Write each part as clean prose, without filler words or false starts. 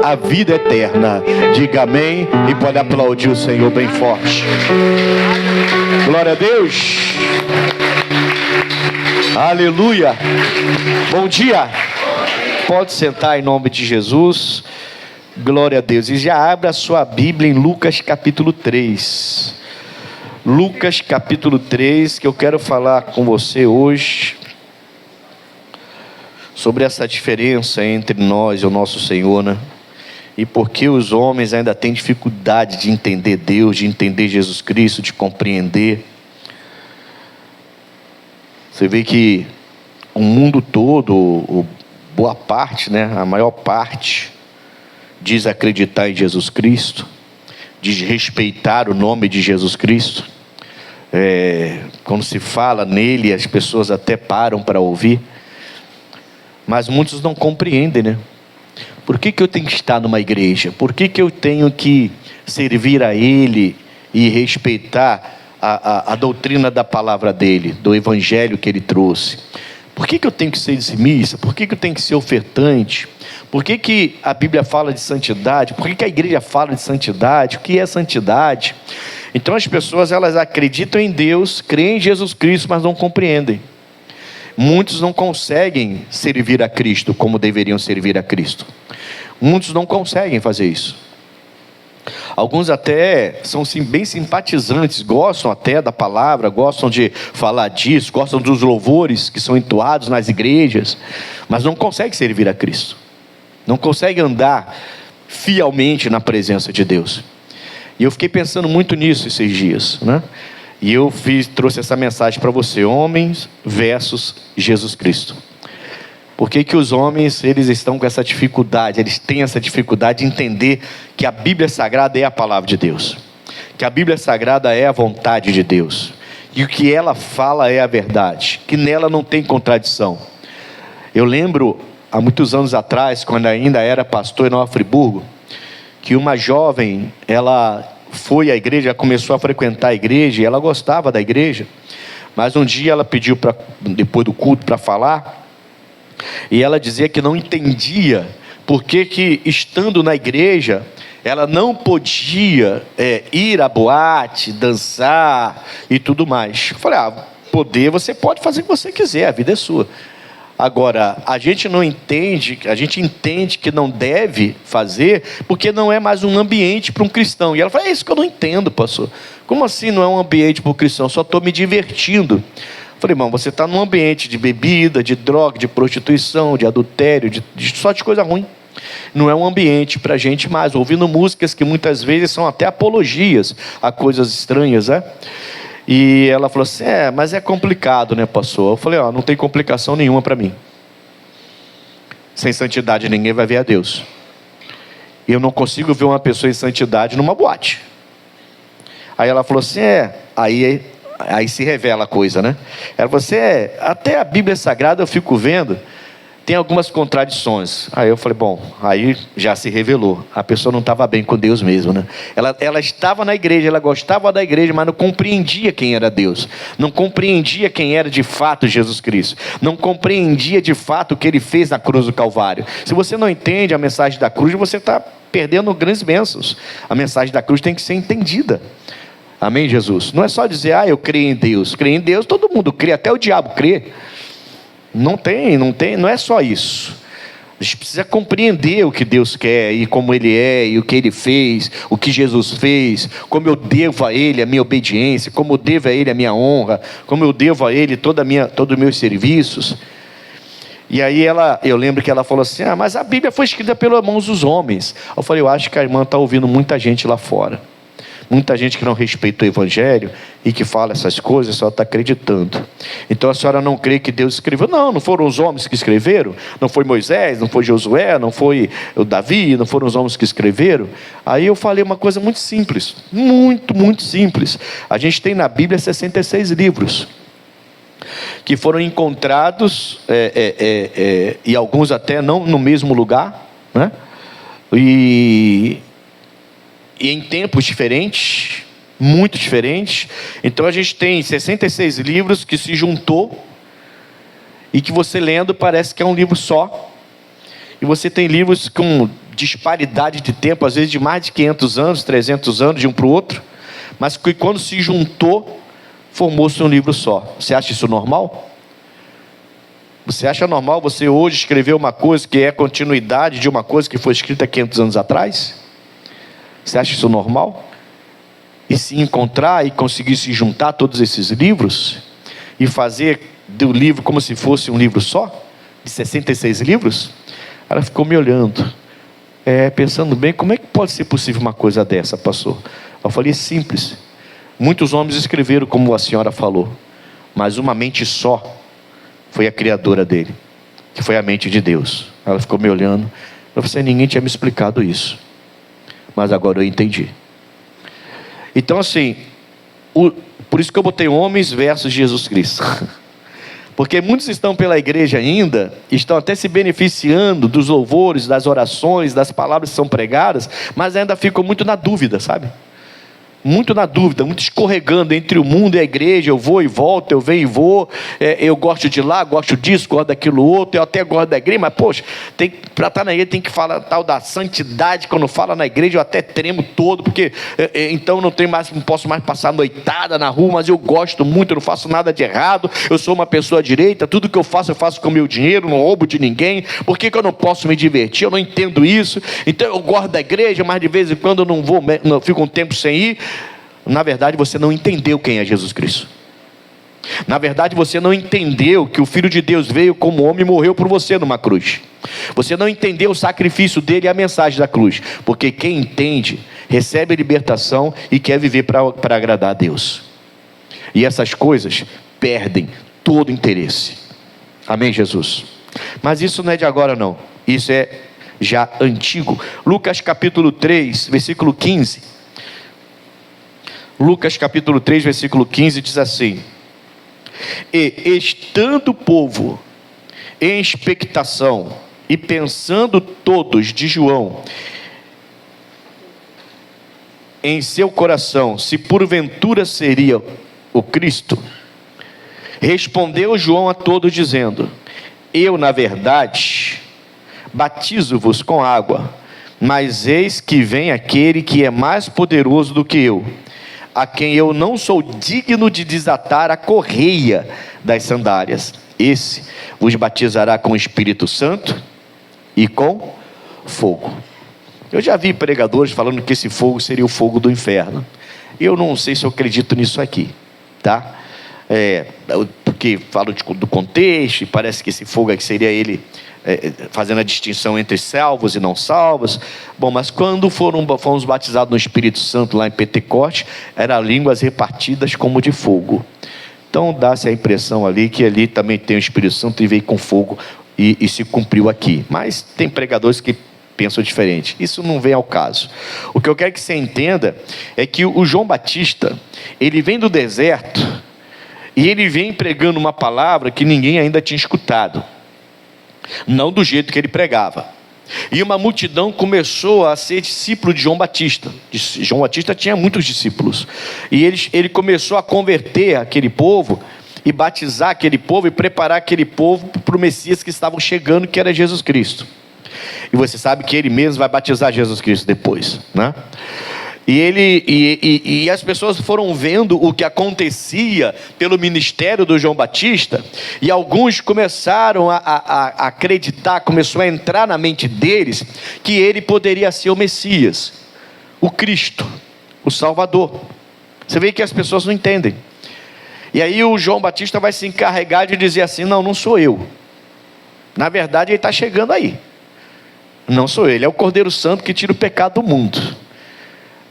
a vida eterna. Diga amém e pode aplaudir o Senhor bem forte. Glória a Deus. Aleluia. Bom dia. Pode sentar em nome de Jesus. Glória a Deus. E já abre a sua Bíblia em Lucas capítulo 3. Lucas capítulo 3, que eu quero falar com você hoje sobre essa diferença entre nós e o nosso Senhor, né? E por que os homens ainda têm dificuldade de entender Deus, de entender Jesus Cristo, de compreender. Você vê que o mundo todo, boa parte, né, a maior parte, diz acreditar em Jesus Cristo, diz respeitar o nome de Jesus Cristo. Quando se fala nele, as pessoas até param para ouvir, mas muitos não compreendem, né? Por que eu tenho que estar numa igreja? Por que eu tenho que servir a Ele e respeitar a doutrina da palavra dEle, do evangelho que Ele trouxe? Por que eu tenho que ser dizimista? Por que eu tenho que ser ofertante? Por que a Bíblia fala de santidade? Por que a igreja fala de santidade? O que é santidade? Então as pessoas, elas acreditam em Deus, creem em Jesus Cristo, mas não compreendem. Muitos não conseguem servir a Cristo como deveriam servir a Cristo. Muitos não conseguem fazer isso. Alguns até são bem simpatizantes, gostam até da palavra, gostam de falar disso, gostam dos louvores que são entoados nas igrejas, mas não conseguem servir a Cristo. Não conseguem andar fielmente na presença de Deus. E eu fiquei pensando muito nisso esses dias, né? E eu trouxe essa mensagem para você: homens versus Jesus Cristo. Por que os homens, eles estão com essa dificuldade? Eles têm essa dificuldade de entender que a Bíblia Sagrada é a palavra de Deus, que a Bíblia Sagrada é a vontade de Deus, e o que ela fala é a verdade, que nela não tem contradição. Eu lembro, há muitos anos atrás, quando ainda era pastor em Nova Friburgo, que uma jovem, ela foi à igreja, começou a frequentar a igreja, e ela gostava da igreja, mas um dia ela pediu, depois do culto, para falar, e ela dizia que não entendia por que estando na igreja, ela não podia ir à boate, dançar e tudo mais. Eu falei, poder, você pode fazer o que você quiser, a vida é sua. Agora, a gente entende que não deve fazer, porque não é mais um ambiente para um cristão. E ela fala, é isso que eu não entendo, pastor. Como assim não é um ambiente para o cristão? Eu só estou me divertindo. Eu falei, irmão, você está num ambiente de bebida, de droga, de prostituição, de adultério, só de coisa ruim. Não é um ambiente para a gente mais, ouvindo músicas que muitas vezes são até apologias a coisas estranhas, né? E ela falou assim, mas é complicado, né, pastor? Eu falei, não tem complicação nenhuma para mim. Sem santidade ninguém vai ver a Deus. E eu não consigo ver uma pessoa em santidade numa boate. Aí ela falou assim, aí se revela a coisa, né? Ela falou assim, até a Bíblia Sagrada eu fico vendo, tem algumas contradições. Aí eu falei, bom, aí já se revelou. A pessoa não estava bem com Deus mesmo, né? Ela estava na igreja, ela gostava da igreja, mas não compreendia quem era Deus. Não compreendia quem era de fato Jesus Cristo. Não compreendia de fato o que Ele fez na cruz do Calvário. Se você não entende a mensagem da cruz, você está perdendo grandes bênçãos. A mensagem da cruz tem que ser entendida. Amém, Jesus? Não é só dizer, eu creio em Deus. Creio em Deus, todo mundo crê, até o diabo crê. Não é só isso. A gente precisa compreender o que Deus quer, e como Ele é, e o que Ele fez, o que Jesus fez, como eu devo a Ele a minha obediência, como eu devo a Ele a minha honra, como eu devo a Ele todos os meus serviços. E aí eu lembro que ela falou assim, mas a Bíblia foi escrita pelas mãos dos homens. Eu falei, eu acho que a irmã está ouvindo muita gente lá fora. Muita gente que não respeita o evangelho e que fala essas coisas, só está acreditando. Então a senhora não crê que Deus escreveu? Não foram os homens que escreveram? Não foi Moisés, não foi Josué, não foi o Davi, não foram os homens que escreveram? Aí eu falei uma coisa muito simples, muito, muito simples. A gente tem na Bíblia 66 livros, que foram encontrados, e alguns até não no mesmo lugar, né? E em tempos diferentes, muito diferentes. Então a gente tem 66 livros que se juntou, e que você lendo parece que é um livro só. E você tem livros disparidade de tempo, às vezes de mais de 500 anos, 300 anos de um para o outro, mas que quando se juntou, formou-se um livro só. Você acha isso normal? Você acha normal você hoje escrever uma coisa que é continuidade de uma coisa que foi escrita 500 anos atrás? Você acha isso normal? E se encontrar e conseguir se juntar todos esses livros e fazer do livro como se fosse um livro só, de 66 livros? Ela ficou me olhando, pensando bem, como é que pode ser possível uma coisa dessa, pastor? Eu falei, simples. Muitos homens escreveram como a senhora falou, mas uma mente só foi a criadora dele, que foi a mente de Deus. Ela ficou me olhando. Eu falei, ninguém tinha me explicado isso, mas agora eu entendi. Então assim, por isso que eu botei homens versus Jesus Cristo. Porque muitos estão pela igreja ainda, estão até se beneficiando dos louvores, das orações, das palavras que são pregadas, mas ainda ficam muito na dúvida, sabe? Muito na dúvida, muito escorregando entre o mundo e a igreja. Eu vou e volto, eu venho e vou, eu gosto de lá, gosto disso, gosto daquilo outro, eu até gosto da igreja, mas poxa, para estar na igreja tem que falar tal da santidade. Quando fala na igreja eu até tremo todo, porque então não posso mais passar noitada na rua, mas eu gosto muito, eu não faço nada de errado, eu sou uma pessoa direita, tudo que eu faço com meu dinheiro, não roubo de ninguém. Por que eu não posso me divertir? Eu não entendo isso. Então eu gosto da igreja, mas de vez em quando eu não vou, fico um tempo sem ir. Na verdade você não entendeu quem é Jesus Cristo. Na verdade você não entendeu que o Filho de Deus veio como homem e morreu por você numa cruz. Você não entendeu o sacrifício dele e a mensagem da cruz. Porque quem entende, recebe a libertação e quer viver para agradar a Deus. E essas coisas perdem todo interesse. Amém, Jesus? Mas isso não é de agora não, isso é já antigo. Lucas capítulo 3, versículo 15. Lucas capítulo 3, versículo 15 diz assim: e estando o povo em expectação, e pensando todos de João em seu coração, se porventura seria o Cristo, respondeu João a todos dizendo: eu na verdade batizo-vos com água, mas eis que vem aquele que é mais poderoso do que eu, a quem eu não sou digno de desatar a correia das sandálias. Esse vos batizará com o Espírito Santo e com fogo. Eu já vi pregadores falando que esse fogo seria o fogo do inferno. Eu não sei se eu acredito nisso aqui, tá? Porque falo do contexto, e parece que esse fogo aqui seria ele fazendo a distinção entre salvos e não salvos. Bom, mas quando fomos batizados no Espírito Santo lá em Pentecoste, eram línguas repartidas como de fogo. Então dá-se a impressão ali que ali também tem o Espírito Santo e veio com fogo e se cumpriu aqui. Mas tem pregadores que pensam diferente. Isso não vem ao caso. O que eu quero que você entenda é que o João Batista, ele vem do deserto e ele vem pregando uma palavra que ninguém ainda tinha escutado. Não do jeito que ele pregava. E uma multidão começou a ser discípulo de João Batista. João Batista tinha muitos discípulos. E ele começou a converter aquele povo, e batizar aquele povo, e preparar aquele povo para o Messias que estavam chegando, que era Jesus Cristo. E você sabe que ele mesmo vai batizar Jesus Cristo depois, né? E as pessoas foram vendo o que acontecia pelo ministério do João Batista, e alguns começaram a acreditar, começou a entrar na mente deles, que ele poderia ser o Messias, o Cristo, o Salvador. Você vê que as pessoas não entendem. E aí o João Batista vai se encarregar de dizer assim: não sou eu. Na verdade ele está chegando aí. Não sou ele, é o Cordeiro Santo que tira o pecado do mundo.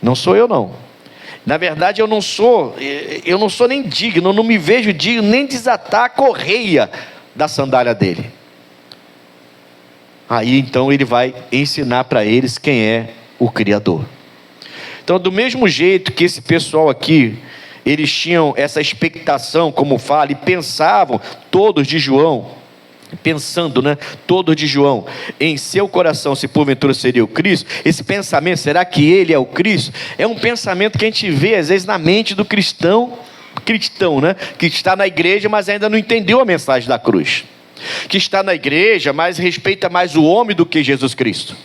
Não sou eu não. Na verdade eu não sou nem digno, eu não me vejo digno nem desatar a correia da sandália dele. Aí então ele vai ensinar para eles quem é o Criador. Então do mesmo jeito que esse pessoal aqui, eles tinham essa expectação, como fala, e pensavam todos de João, todos de João, em seu coração, se porventura seria o Cristo. Esse pensamento, será que ele é o Cristo? É um pensamento que a gente vê às vezes na mente do cristão, né? Que está na igreja, mas ainda não entendeu a mensagem da cruz. Que está na igreja, mas respeita mais o homem do que Jesus Cristo.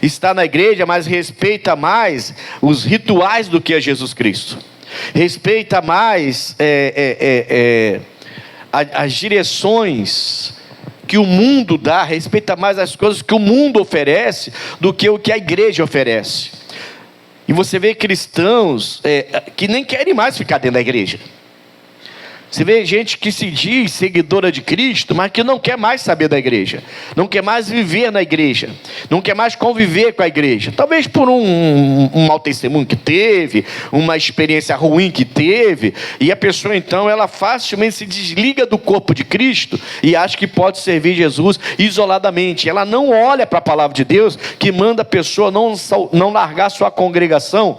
Está na igreja, mas respeita mais os rituais do que a Jesus Cristo. Respeita mais as direções que o mundo dá, respeita mais as coisas que o mundo oferece do que o que a igreja oferece. E você vê cristãos que nem querem mais ficar dentro da igreja. Você vê gente que se diz seguidora de Cristo, mas que não quer mais saber da igreja, não quer mais viver na igreja, não quer mais conviver com a igreja. Talvez por um mau testemunho que teve, uma experiência ruim que teve, e a pessoa então, ela facilmente se desliga do corpo de Cristo e acha que pode servir Jesus isoladamente. Ela não olha para a palavra de Deus, que manda a pessoa não largar sua congregação,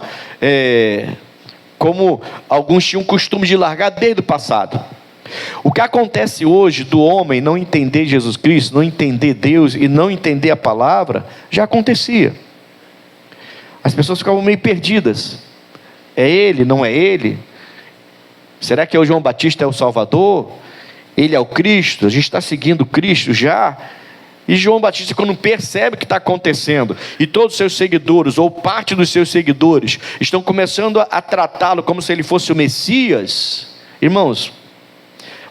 como alguns tinham o costume de largar desde o passado. O que acontece hoje do homem não entender Jesus Cristo, não entender Deus e não entender a palavra, já acontecia. As pessoas ficavam meio perdidas. É ele, não é ele? Será que é o João Batista é o Salvador? Ele é o Cristo? A gente está seguindo Cristo já? E João Batista, quando percebe o que está acontecendo, e todos os seus seguidores, ou parte dos seus seguidores, estão começando a tratá-lo como se ele fosse o Messias. Irmãos,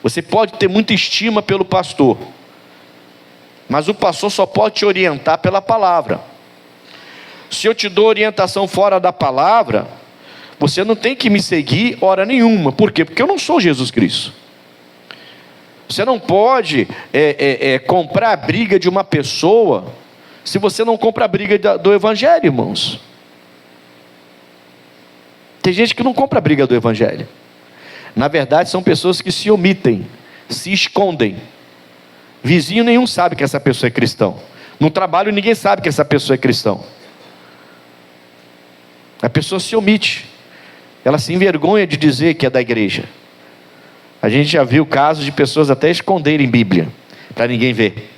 você pode ter muita estima pelo pastor, mas o pastor só pode te orientar pela palavra. Se eu te dou orientação fora da palavra, você não tem que me seguir hora nenhuma. Por quê? Porque eu não sou Jesus Cristo. Você não pode comprar a briga de uma pessoa, se você não compra a briga do Evangelho, irmãos. Tem gente que não compra a briga do Evangelho. Na verdade, são pessoas que se omitem, se escondem. Vizinho nenhum sabe que essa pessoa é cristão. No trabalho ninguém sabe que essa pessoa é cristão. A pessoa se omite. Ela se envergonha de dizer que é da igreja. A gente já viu casos de pessoas até esconderem Bíblia, para ninguém ver,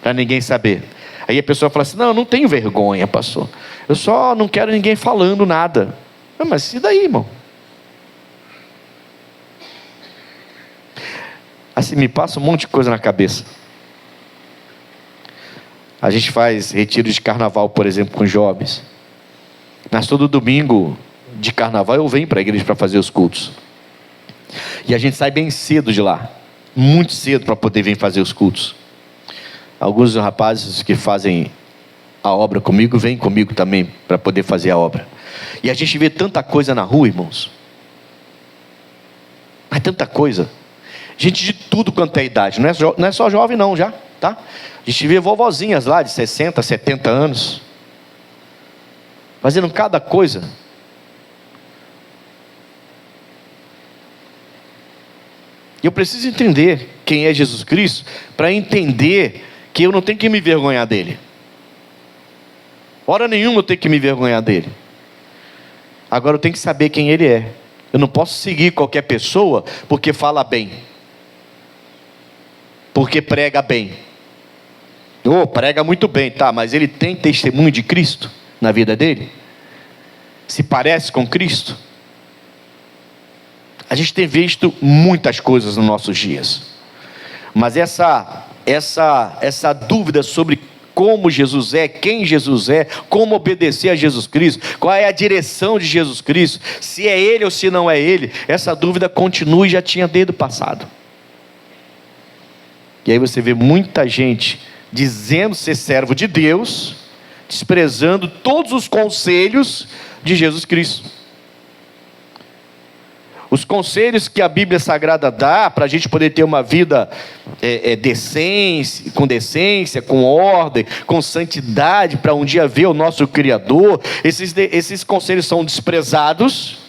para ninguém saber. Aí a pessoa fala assim: não, eu não tenho vergonha, pastor, eu só não quero ninguém falando nada. Mas e daí, irmão? Assim, me passa um monte de coisa na cabeça. A gente faz retiro de carnaval, por exemplo, com jovens. Mas todo domingo de carnaval eu venho para a igreja para fazer os cultos. E a gente sai bem cedo de lá, muito cedo, para poder vir fazer os cultos. Alguns rapazes que fazem a obra comigo, vêm comigo também, para poder fazer a obra. E a gente vê tanta coisa na rua, irmãos. Mas tanta coisa. Gente de tudo quanto é idade, não é só jovem não, já, tá? A gente vê vovozinhas lá de 60, 70 anos, fazendo cada coisa. Eu preciso entender quem é Jesus Cristo, para entender que eu não tenho que me envergonhar dele. Hora nenhuma eu tenho que me envergonhar dele. Agora eu tenho que saber quem ele é. Eu não posso seguir qualquer pessoa porque fala bem, porque prega bem. Prega muito bem, tá, mas ele tem testemunho de Cristo na vida dele? Se parece com Cristo? A gente tem visto muitas coisas nos nossos dias, mas essa dúvida sobre como Jesus é, quem Jesus é, como obedecer a Jesus Cristo, qual é a direção de Jesus Cristo, se é Ele ou se não é Ele, essa dúvida continua e já tinha desde o passado. E aí você vê muita gente dizendo ser servo de Deus, desprezando todos os conselhos de Jesus Cristo. Os conselhos que a Bíblia Sagrada dá para a gente poder ter uma vida com decência, com ordem, com santidade, para um dia ver o nosso Criador, esses conselhos são desprezados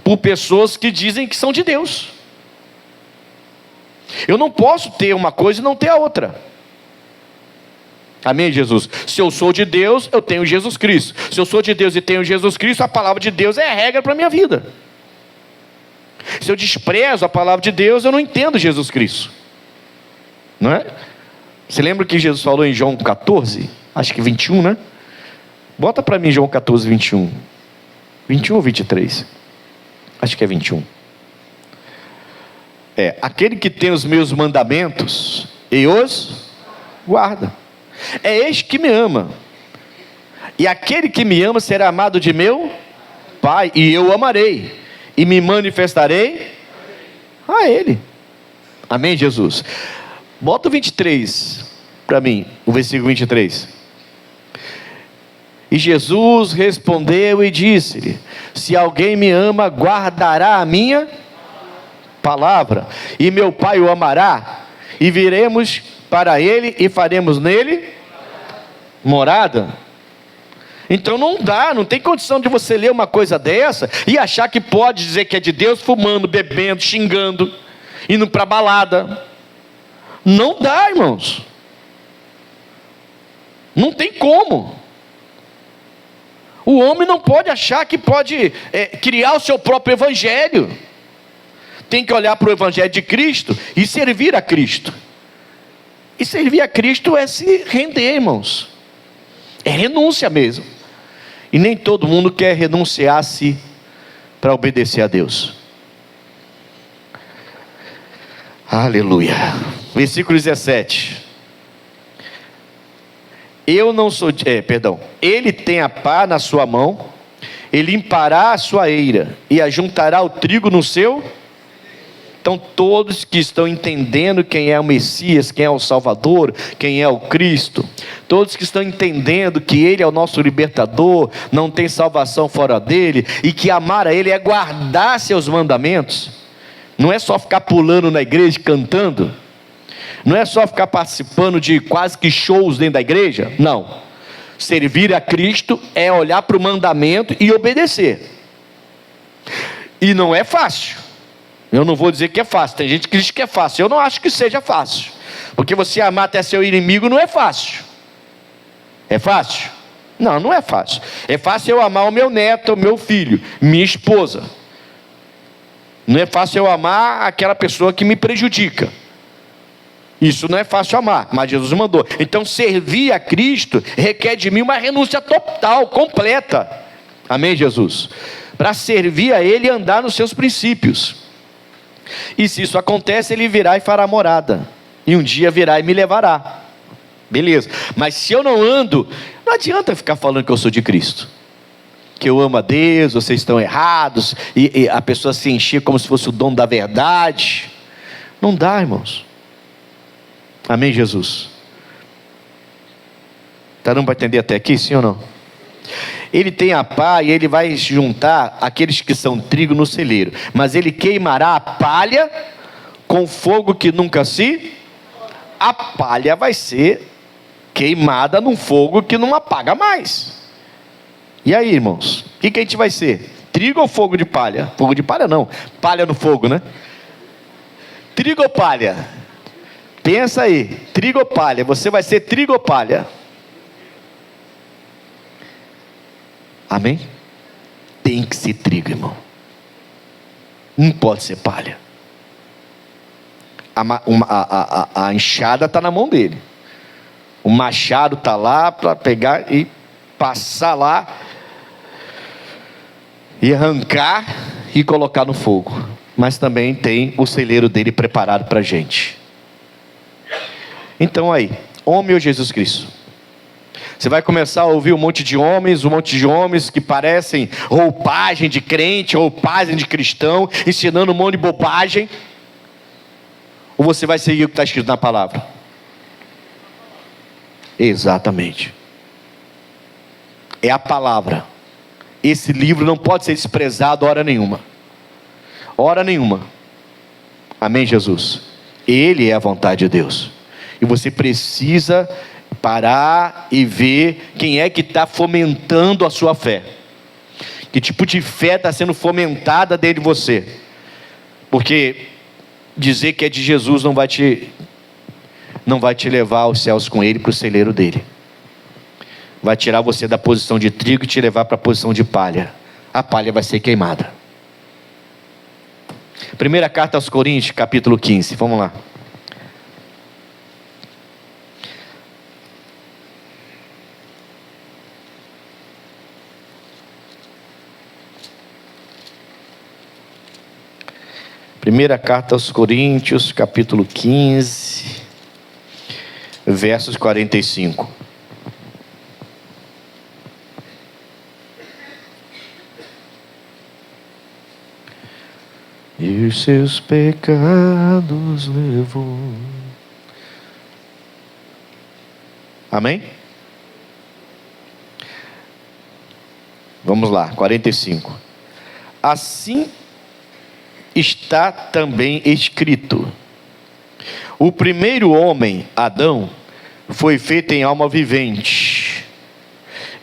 por pessoas que dizem que são de Deus. Eu não posso ter uma coisa e não ter a outra. Amém, Jesus? Se eu sou de Deus, eu tenho Jesus Cristo. Se eu sou de Deus e tenho Jesus Cristo, a palavra de Deus é a regra para a minha vida. Se eu desprezo a palavra de Deus, eu não entendo Jesus Cristo, não é? Você lembra que Jesus falou em João 14? Acho que 21, né? Bota para mim João 14, 21. 21 ou 23? Acho que é 21. Aquele que tem os meus mandamentos e os guarda, é este que me ama. E aquele que me ama será amado de meu Pai, e eu o amarei, e me manifestarei a Ele. Amém, Jesus? Bota o 23 para mim, o versículo 23. E Jesus respondeu e disse-lhe: se alguém me ama, guardará a minha palavra, e meu Pai o amará, e viremos para ele e faremos nele morada. Então não tem condição de você ler uma coisa dessa e achar que pode dizer que é de Deus fumando, bebendo, xingando, indo para balada. Não dá, irmãos. Não tem como. O homem não pode achar que pode criar o seu próprio evangelho. Tem que olhar para o evangelho de Cristo e servir a Cristo. E servir a Cristo é se render, irmãos. É renúncia mesmo. E nem todo mundo quer renunciar a si para obedecer a Deus. Aleluia. Versículo 17. Ele tem a pá na sua mão, ele limpará a sua eira e ajuntará o trigo no seu. Então todos que estão entendendo quem é o Messias, quem é o Salvador, quem é o Cristo, todos que estão entendendo que Ele é o nosso libertador, não tem salvação fora dele, e que amar a Ele é guardar seus mandamentos, não é só ficar pulando na igreja cantando, não é só ficar participando de quase que shows dentro da igreja, não. Servir a Cristo é olhar para o mandamento e obedecer, e não é fácil. Eu não vou dizer que é fácil, tem gente que diz que é fácil, eu não acho que seja fácil, porque você amar até seu inimigo não é fácil. É fácil? Não, não é fácil. É fácil eu amar o meu neto, o meu filho, minha esposa. Não é fácil eu amar aquela pessoa que me prejudica. Isso não é fácil amar, mas Jesus mandou. Então servir a Cristo requer de mim uma renúncia total, completa. Amém, Jesus? Para servir a Ele e andar nos seus princípios. E se isso acontece, Ele virá e fará morada, e um dia virá e me levará. Beleza, mas se eu não ando, não adianta ficar falando que eu sou de Cristo, que eu amo a Deus, vocês estão errados, e a pessoa se encher como se fosse o dono da verdade. Não dá, irmãos. Amém, Jesus? Tá dando para entender até aqui, sim ou não? Ele tem a pá e ele vai juntar aqueles que são trigo no celeiro, mas ele queimará a palha com fogo que nunca se... A palha vai ser queimada num fogo que não apaga mais. E aí, irmãos, o que a gente vai ser? Trigo ou fogo de palha? Fogo de palha não, palha no fogo, né? Trigo ou palha? Pensa aí, trigo ou palha? Você vai ser trigo ou palha? Amém? Tem que ser trigo, irmão. Não pode ser palha. A enxada está na mão dele. O machado está lá para pegar e passar lá e arrancar e colocar no fogo. Mas também tem o celeiro dele preparado para a gente. Então aí, homem ou Jesus Cristo? Você vai começar a ouvir um monte de homens que parecem roupagem de crente, roupagem de cristão, ensinando um monte de bobagem. Ou você vai seguir o que está escrito na palavra? Exatamente. É a palavra. Esse livro não pode ser desprezado hora nenhuma. Hora nenhuma. Amém, Jesus? Ele é a vontade de Deus. E você precisa parar e ver quem é que está fomentando a sua fé. Que tipo de fé está sendo fomentada dentro de você? Porque dizer que é de Jesus não vai te levar aos céus com Ele, para o celeiro dele. Vai tirar você da posição de trigo e te levar para a posição de palha. A palha vai ser queimada. Primeira carta aos Coríntios, capítulo 15. Vamos lá. Primeira carta aos Coríntios, capítulo 15, versos 45. e os seus pecados levou. Amém? Vamos lá, 45. Assim está também escrito: o primeiro homem, Adão, foi feito em alma vivente,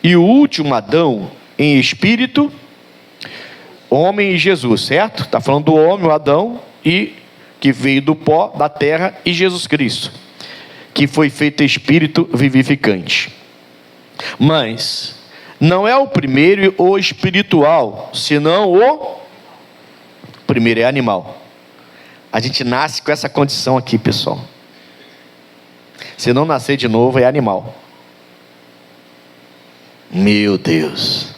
e o último Adão em espírito, homem e Jesus, certo? Está falando do homem, o Adão, e que veio do pó da terra, e Jesus Cristo, que foi feito espírito vivificante. Mas não é o primeiro o espiritual, senão o primeiro é animal. A gente nasce com essa condição aqui, pessoal. Se não nascer de novo, é animal. Meu Deus.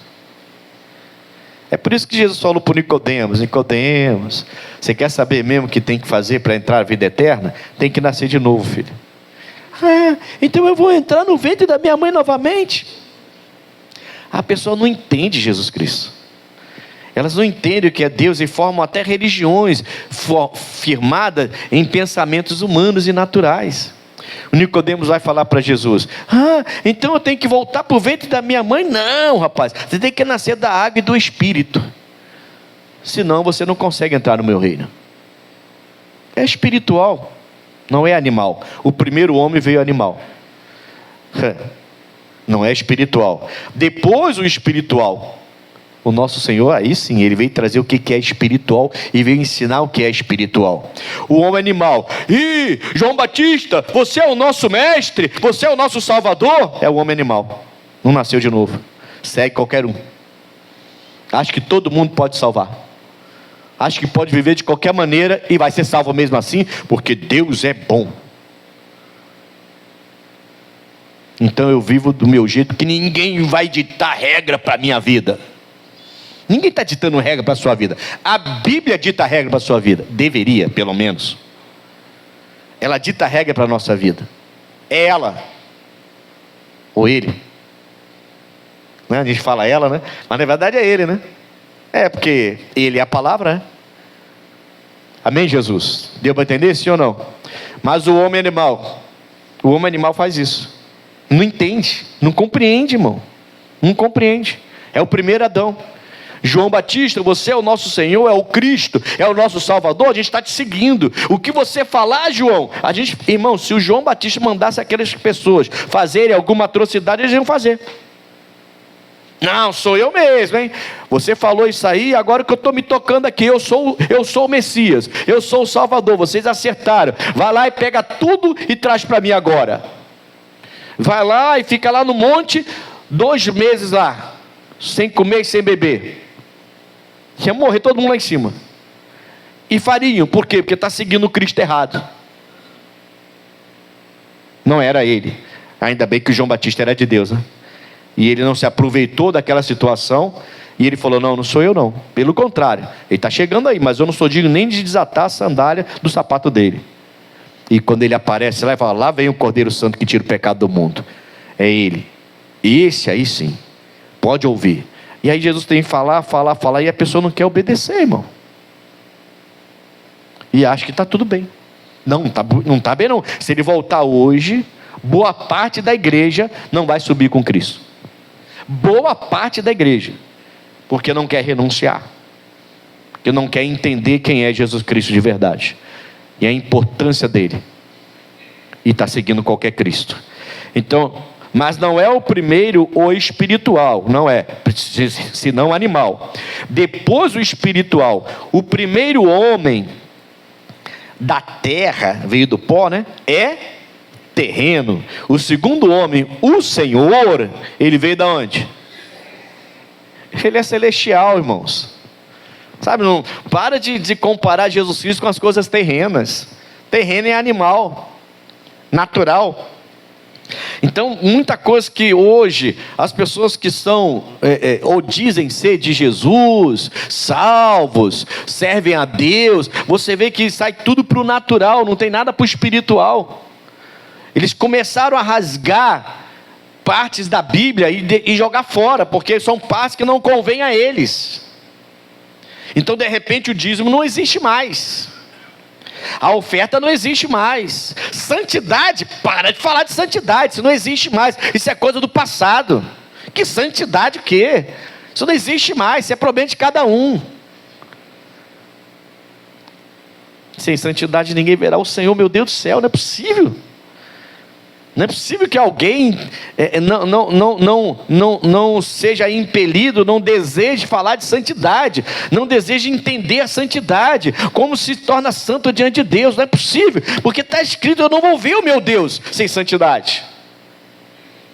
É por isso que Jesus falou para Nicodemos: Nicodemos, você quer saber mesmo o que tem que fazer para entrar na vida eterna? Tem que nascer de novo, filho. Então eu vou entrar no ventre da minha mãe novamente? A pessoa não entende Jesus Cristo. Elas não entendem o que é Deus e formam até religiões firmadas em pensamentos humanos e naturais. O Nicodemos vai falar para Jesus: então eu tenho que voltar para o ventre da minha mãe? Não, rapaz, você tem que nascer da água e do Espírito, senão você não consegue entrar no meu reino. É espiritual, não é animal. O primeiro homem veio animal, não é espiritual. Depois o espiritual, o nosso Senhor, aí sim, Ele veio trazer o que é espiritual e veio ensinar o que é espiritual. O homem animal: João Batista, você é o nosso mestre, você é o nosso salvador. É o homem animal, não nasceu de novo, segue qualquer um. Acha que todo mundo pode salvar, acha que pode viver de qualquer maneira e vai ser salvo mesmo assim, porque Deus é bom. Então eu vivo do meu jeito, que ninguém vai ditar regra para a minha vida. Ninguém está ditando regra para a sua vida. A Bíblia dita regra para a sua vida. Deveria, pelo menos. Ela dita regra para a nossa vida. É ela. Ou ele. Né? A gente fala ela, né? Mas na verdade é ele, né? É porque ele é a palavra, né? Amém, Jesus? Deu para entender, sim ou não? Mas o homem animal. O homem animal faz isso. Não entende. Não compreende, irmão. Não compreende. É o primeiro Adão. João Batista, você é o nosso Senhor, é o Cristo, é o nosso Salvador, a gente está te seguindo. O que você falar, João, irmão, se o João Batista mandasse aquelas pessoas fazerem alguma atrocidade, eles iam fazer. Não, sou eu mesmo, hein? Você falou isso aí, agora que eu estou me tocando aqui, eu sou o Messias, eu sou o Salvador, vocês acertaram. Vai lá e pega tudo e traz para mim agora. Vai lá e fica lá no monte, 2 meses lá, sem comer e sem beber. Ia morrer todo mundo lá em cima. E fariam, por quê? Porque está seguindo o Cristo errado. Não era ele. Ainda bem que o João Batista era de Deus, né? E ele não se aproveitou daquela situação. E ele falou: não sou eu não. Pelo contrário, ele está chegando aí, mas eu não sou digno nem de desatar a sandália do sapato dele. E quando ele aparece lá e fala: lá vem o Cordeiro Santo que tira o pecado do mundo. É ele. Esse aí sim. Pode ouvir. E aí Jesus tem que falar, e a pessoa não quer obedecer, irmão. E acha que está tudo bem. Não está bem não. Se ele voltar hoje, boa parte da igreja não vai subir com Cristo. Boa parte da igreja. Porque não quer renunciar. Porque não quer entender quem é Jesus Cristo de verdade. E a importância dele. E está seguindo qualquer Cristo. Então... mas não é o primeiro o espiritual, não é, senão animal. Depois o espiritual. O primeiro homem da terra, veio do pó, né? É terreno. O segundo homem, o Senhor, ele veio da onde? Ele é celestial, irmãos. Sabe, não para de comparar Jesus Cristo com as coisas terrenas. Terreno é animal, natural. Então, muita coisa que hoje as pessoas que são ou dizem ser de Jesus, salvos, servem a Deus, você vê que sai tudo para o natural, não tem nada para o espiritual. Eles começaram a rasgar partes da Bíblia e jogar fora, porque são partes que não convêm a eles. Então, de repente, o dízimo não existe mais. A oferta não existe mais. Santidade, para de falar de santidade, isso não existe mais. Isso é coisa do passado. Que santidade o quê? Isso não existe mais, isso é problema de cada um. Sem santidade ninguém verá o Senhor. Meu Deus do céu, não é possível. Não é possível que alguém não seja impelido, não deseje falar de santidade, não deseje entender a santidade, como se torna santo diante de Deus. Não é possível, porque está escrito: eu não vou ver o meu Deus sem santidade.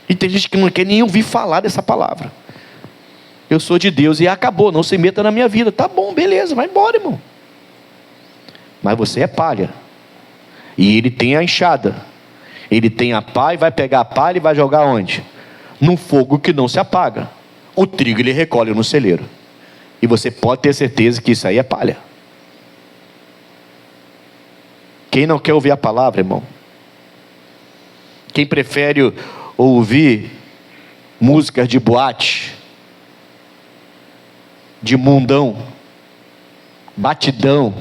E tem gente que não quer nem ouvir falar dessa palavra. Eu sou de Deus e acabou, não se meta na minha vida. Tá bom, beleza, vai embora, irmão. Mas você é palha, e ele tem a enxada, ele tem a pá, e vai pegar a palha e vai jogar onde? No fogo que não se apaga. O trigo ele recolhe no celeiro, e você pode ter certeza que isso aí é palha. Quem não quer ouvir a palavra, irmão? Quem prefere ouvir músicas de boate, de mundão, batidão,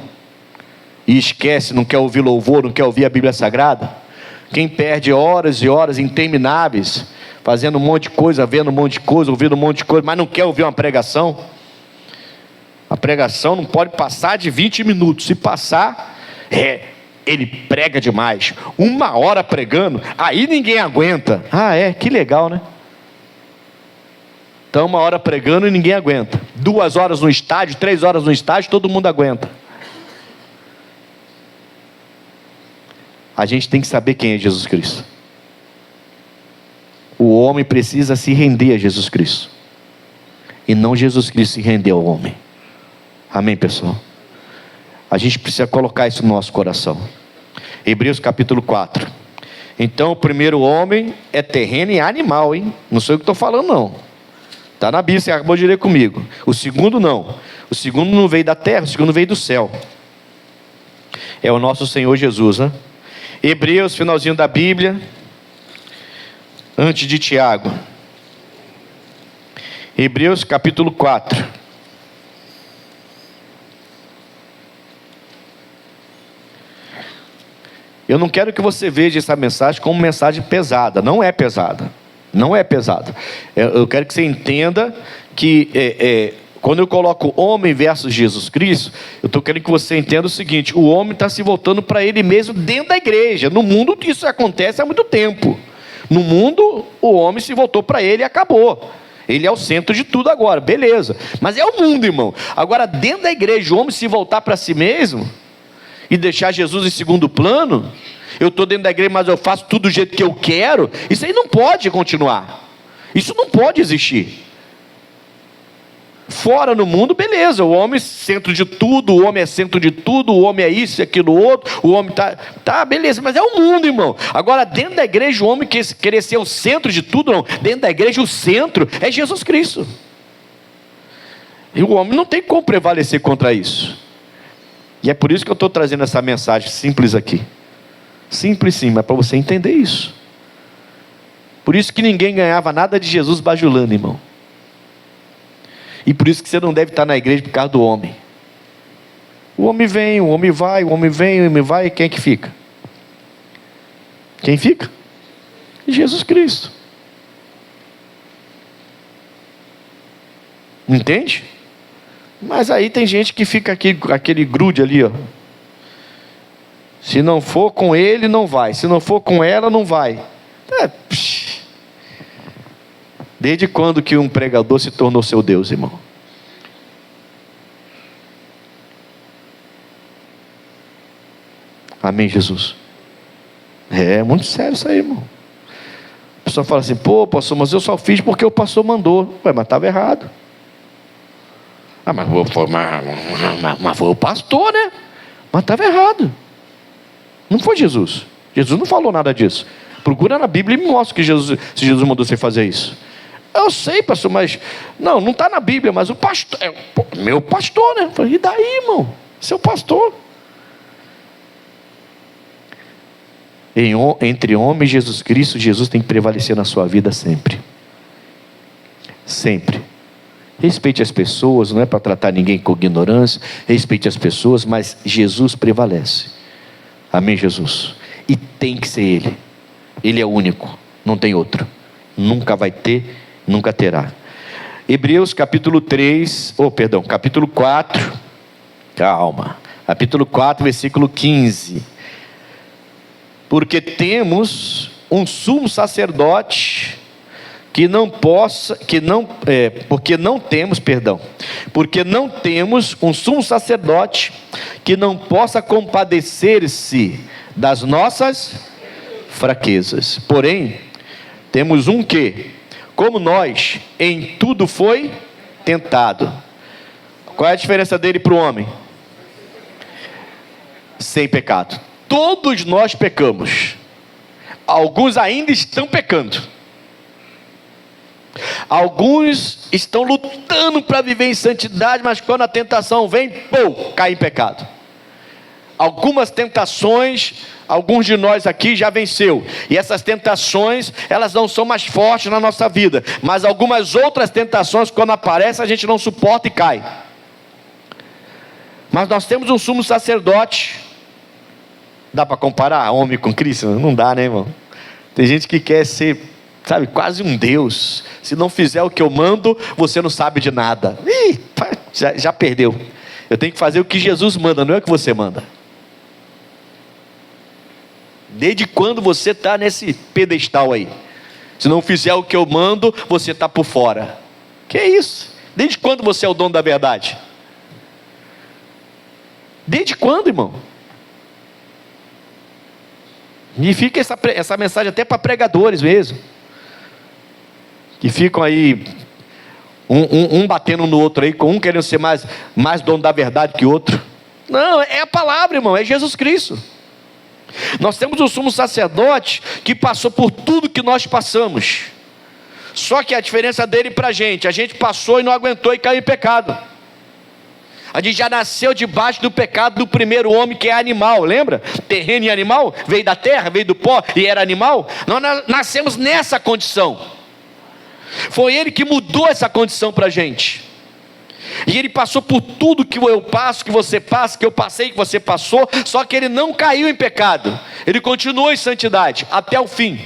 e esquece, não quer ouvir louvor, não quer ouvir a Bíblia Sagrada? Quem perde horas e horas intermináveis, fazendo um monte de coisa, vendo um monte de coisa, ouvindo um monte de coisa, mas não quer ouvir uma pregação? A pregação não pode passar de 20 minutos. Se passar, ele prega demais. 1 hora pregando, aí ninguém aguenta. Que legal, né? Então 1 hora pregando e ninguém aguenta. 2 horas no estádio, 3 horas no estádio, todo mundo aguenta. A gente tem que saber quem é Jesus Cristo. O homem precisa se render a Jesus Cristo, e não Jesus Cristo se render ao homem. Amém, pessoal? A gente precisa colocar isso no nosso coração. Hebreus capítulo 4. Então o primeiro homem é terreno e animal, hein? Não sei o que estou falando, não. Está na Bíblia, você acabou de ler comigo. O segundo não. O segundo não veio da terra, o segundo veio do céu. É o nosso Senhor Jesus, né? Hebreus, finalzinho da Bíblia, antes de Tiago. Hebreus capítulo 4. Eu não quero que você veja essa mensagem como mensagem pesada. Não é pesada. Não é pesada. Eu quero que você entenda que quando eu coloco homem versus Jesus Cristo, eu estou querendo que você entenda o seguinte: o homem está se voltando para ele mesmo dentro da igreja. No mundo isso acontece há muito tempo. No mundo o homem se voltou para ele e acabou. Ele é o centro de tudo agora, beleza. Mas é o mundo, irmão. Agora dentro da igreja o homem se voltar para si mesmo e deixar Jesus em segundo plano. Eu estou dentro da igreja, mas eu faço tudo do jeito que eu quero. Isso aí não pode continuar. Isso não pode existir. Fora no mundo, beleza, o homem é centro de tudo, o homem é centro de tudo, o homem é isso e aquilo outro, o homem tá beleza, mas é o mundo, irmão. Agora dentro da igreja o homem querer ser o centro de tudo, não. Dentro da igreja o centro é Jesus Cristo. E o homem não tem como prevalecer contra isso. E é por isso que eu estou trazendo essa mensagem simples aqui. Simples sim, mas para você entender isso. Por isso que ninguém ganhava nada de Jesus bajulando, irmão. E por isso que você não deve estar na igreja por causa do homem. O homem vem, o homem vai, o homem vem, o homem vai, e quem é que fica? Quem fica? Jesus Cristo. Entende? Mas aí tem gente que fica aqui, aquele grude ali, ó. Se não for com ele, não vai. Se não for com ela, não vai. Desde quando que um pregador se tornou seu Deus, irmão? Amém, Jesus? É muito sério isso aí, irmão. A pessoa fala assim: pô, pastor, mas eu só fiz porque o pastor mandou. Ué, mas estava errado. Mas foi o pastor, né? Mas estava errado. Não foi Jesus. Jesus não falou nada disso. Procura na Bíblia e me mostra que se Jesus mandou você fazer isso. Eu sei, pastor, mas não está na Bíblia, mas o pastor é meu pastor, né? Eu falei: e daí, irmão? Seu pastor. Entre homem e Jesus Cristo, Jesus tem que prevalecer na sua vida sempre. Sempre. Respeite as pessoas, não é para tratar ninguém com ignorância. Respeite as pessoas, mas Jesus prevalece. Amém, Jesus? E tem que ser Ele. Ele é o único, não tem outro. Nunca vai ter, nunca terá. Hebreus capítulo 4. Calma. Capítulo 4, versículo 15. Porque temos um sumo sacerdote porque não temos um sumo sacerdote que não possa compadecer-se das nossas fraquezas. Porém, temos um que, como nós, em tudo foi tentado. Qual é a diferença dele para o homem? Sem pecado. Todos nós pecamos. Alguns ainda estão pecando. Alguns estão lutando para viver em santidade, mas quando a tentação vem, cai em pecado. Algumas tentações, alguns de nós aqui já venceu, e essas tentações, elas não são mais fortes na nossa vida, mas algumas outras tentações, quando aparecem, a gente não suporta e cai. Mas nós temos um sumo sacerdote. Dá para comparar homem com Cristo? Não dá, né, irmão? Tem gente que quer ser, sabe, quase um Deus. Se não fizer o que eu mando, você não sabe de nada. Já perdeu. Eu tenho que fazer o que Jesus manda, não é o que você manda. Desde quando você está nesse pedestal aí? Se não fizer o que eu mando, você está por fora. Que é isso? Desde quando você é o dono da verdade? Desde quando, irmão? E fica essa mensagem até para pregadores mesmo, que ficam aí um batendo no outro aí, com um querendo ser mais dono da verdade que o outro. Não, é a palavra, irmão, é Jesus Cristo. Nós temos um sumo sacerdote que passou por tudo que nós passamos. Só que a diferença dele para a gente passou e não aguentou e caiu em pecado. A gente já nasceu debaixo do pecado do primeiro homem, que é animal, lembra? Terreno e animal, veio da terra, veio do pó e era animal. Nós nascemos nessa condição. Foi Ele que mudou essa condição para a gente. E Ele passou por tudo que eu passo, que você passa, que eu passei, que você passou. Só que Ele não caiu em pecado. Ele continuou em santidade até o fim,